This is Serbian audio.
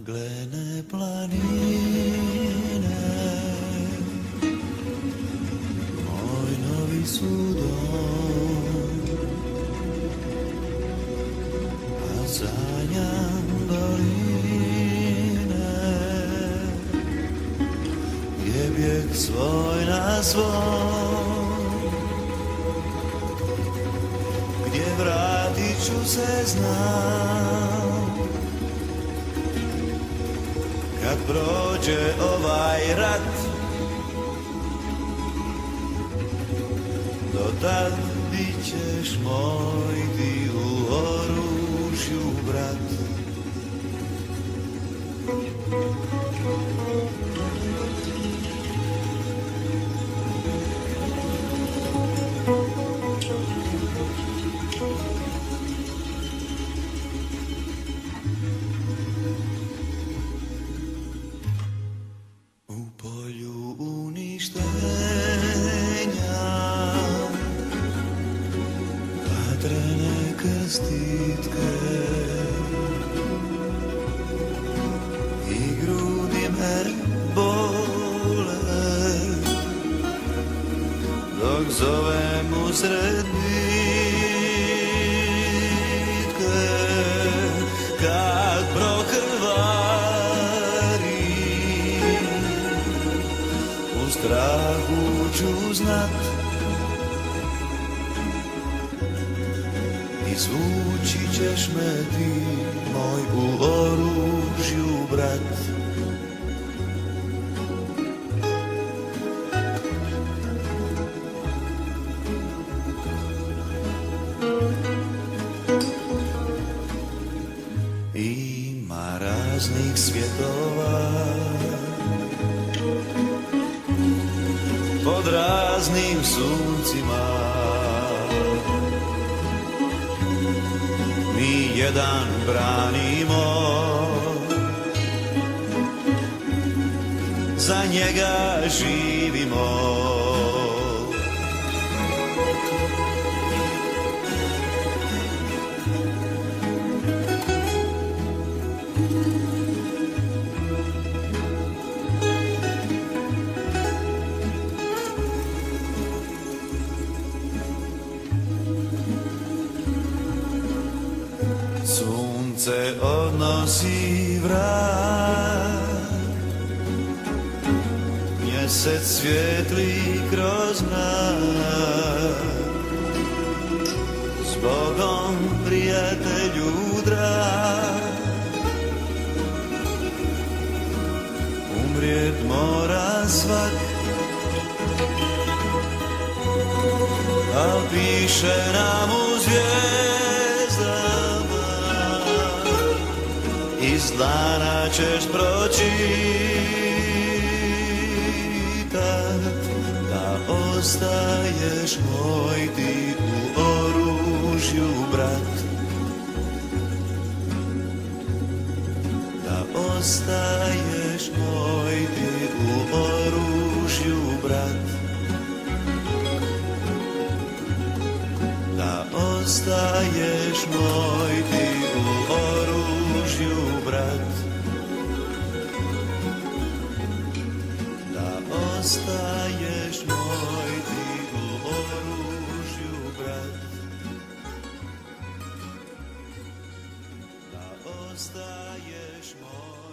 Maglene planine, moj novi su dom, a sanjam doline, gdje bijeg svoj na svom, gdje vratit ću se znam. Kad prođe ovaj rat, do tad bit ćeš moj ti u oružju, brat. Krstitke i grudi me bole, dok zovem usred bitke. Kad prokrvarim, u strahu ću znat, izvući ćeš me ti, moj u oružju, brat. Ima raznih svjetova, pod raznim suncima. Mi jedan branimo, za njega živimo. Sunce odnosi vrat, mjesec svijetli kroz mrak. S Bogom, prijatelju drag, umrijet mora svak, al piše nam u zvijezdama, iz dana ćeš pročitat da ostaješ moj ti u oružju, brat. Da ostaješ moj ti u oružju, brat. Da ostaješ moj ti u oružju, brat. Da ostaješ moj ti u oružju, brat. Da ostaješ moj